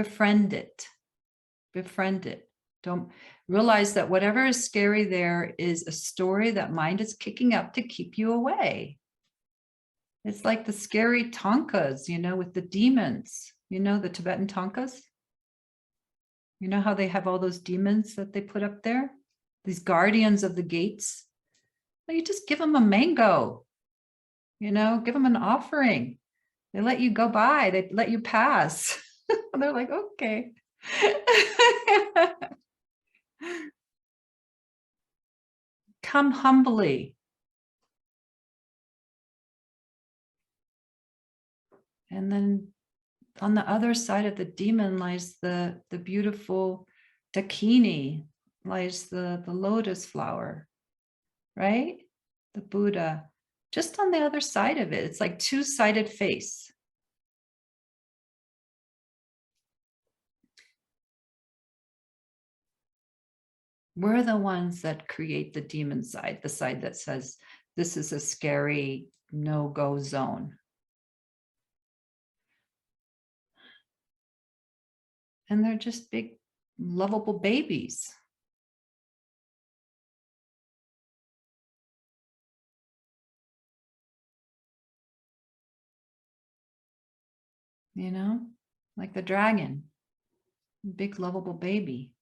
Befriend it. Befriend it. Don't realize that whatever is scary there is a story that mind is kicking up to keep you away. It's like the scary Tonkas, with the demons, the Tibetan Tonkas. You know how they have all those demons that they put up there? These guardians of the gates. Well, you just give them a mango, give them an offering. They let you go by. They let you pass. They're like, okay. Come humbly. And then on the other side of the demon lies the beautiful Dakini, lies the lotus flower, right? The Buddha, just on the other side of it. It's like two-sided face. We're the ones that create the demon side, the side that says, this is a scary no-go zone. And they're just big, lovable babies. Like the dragon, big, lovable baby.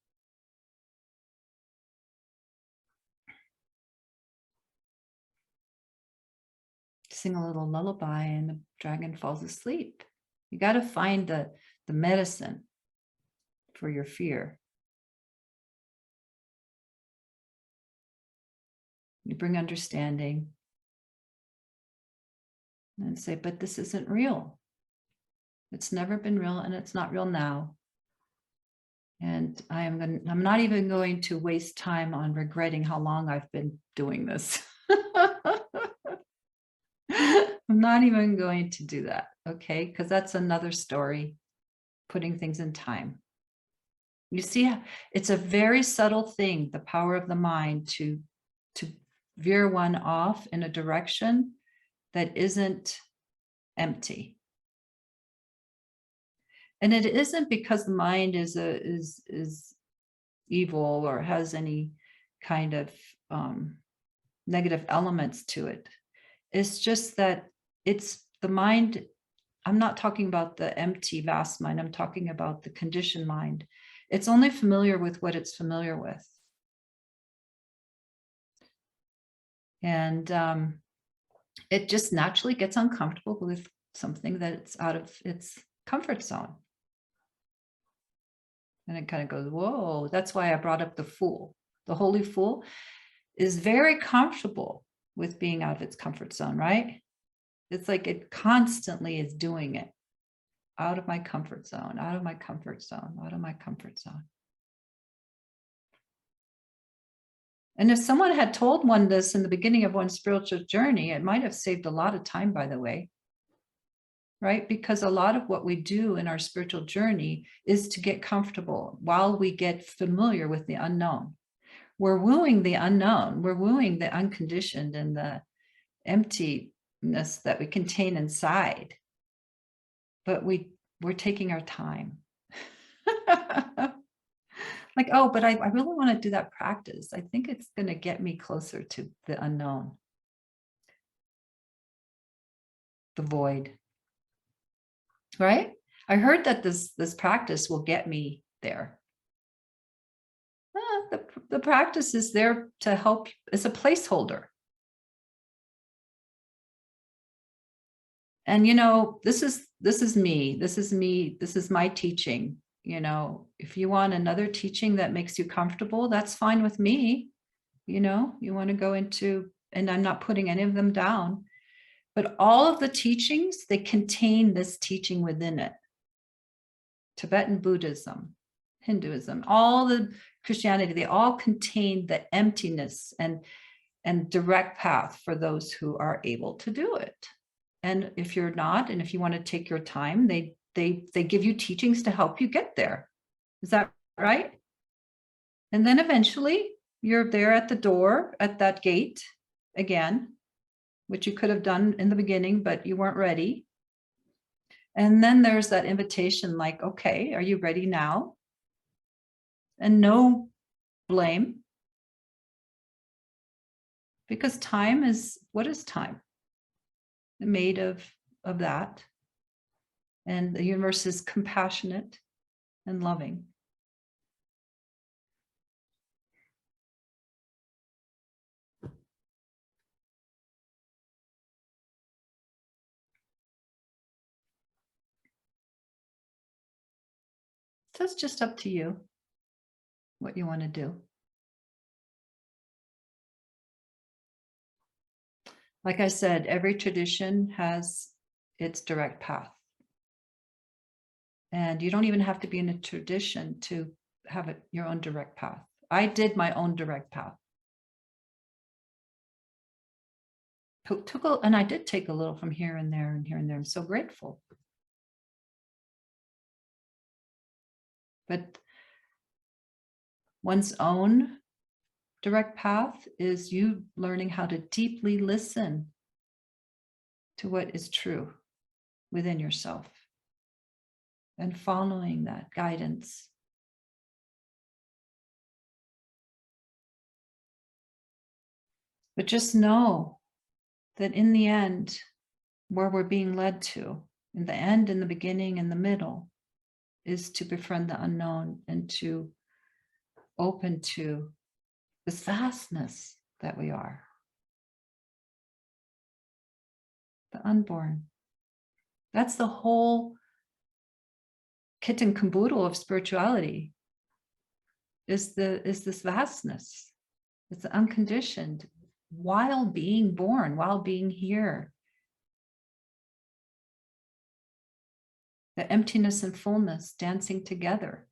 Sing a little lullaby and the dragon falls asleep. You got to find the medicine for your fear. You bring understanding and say, but this isn't real. It's never been real and it's not real now. And I'm not even going to waste time on regretting how long I've been doing this. I'm not even going to do that, okay? Because that's another story, putting things in time. You see, it's a very subtle thing, the power of the mind to veer one off in a direction that isn't empty. And it isn't because the mind is evil or has any kind of negative elements to it. It's just that it's the mind. I'm not talking about the empty, vast mind. I'm talking about the conditioned mind. It's only familiar with what it's familiar with. And it just naturally gets uncomfortable with something that's out of its comfort zone. And it kind of goes, whoa, that's why I brought up the fool. The holy fool is very comfortable with being out of its comfort zone, right? It's like it constantly is doing it. Out of my comfort zone, out of my comfort zone, out of my comfort zone. And if someone had told one this in the beginning of one's spiritual journey, it might have saved a lot of time, by the way. Right? Because a lot of what we do in our spiritual journey is to get comfortable while we get familiar with the unknown. We're wooing the unknown. We're wooing the unconditioned and the emptiness that we contain inside. But we're taking our time. Like, oh, but I really want to do that practice. I think it's going to get me closer to the unknown. The void. Right? I heard that this practice will get me there. The practice is there to help. It's a placeholder. And this is me. This is my teaching. If you want another teaching that makes you comfortable, that's fine with me. You want to go into, and I'm not putting any of them down. But all of the teachings, they contain this teaching within it. Tibetan Buddhism, Hinduism, all the Christianity, they all contain the emptiness and direct path for those who are able to do it. And if you're not, and if you want to take your time, they give you teachings to help you get there. Is that right? And then eventually you're there at the door, at that gate again, which you could have done in the beginning, but you weren't ready. And then there's that invitation, like, okay, are you ready now? And no blame, because time is, what is time? Made of that. And the universe is compassionate and loving. So it's just up to you what you want to do. Like I said, every tradition has its direct path. And you don't even have to be in a tradition to have it your own direct path. I did my own direct path. And I did take a little from here and there and here and there. I'm so grateful. But one's own direct path is you learning how to deeply listen to what is true within yourself and following that guidance. But just know that in the end, where we're being led to, in the end, in the beginning, in the middle, is to befriend the unknown and to open to this vastness that we are, the unborn. That's the whole kit and caboodle of spirituality, is this vastness. It's unconditioned while being born, while being here. The emptiness and fullness dancing together.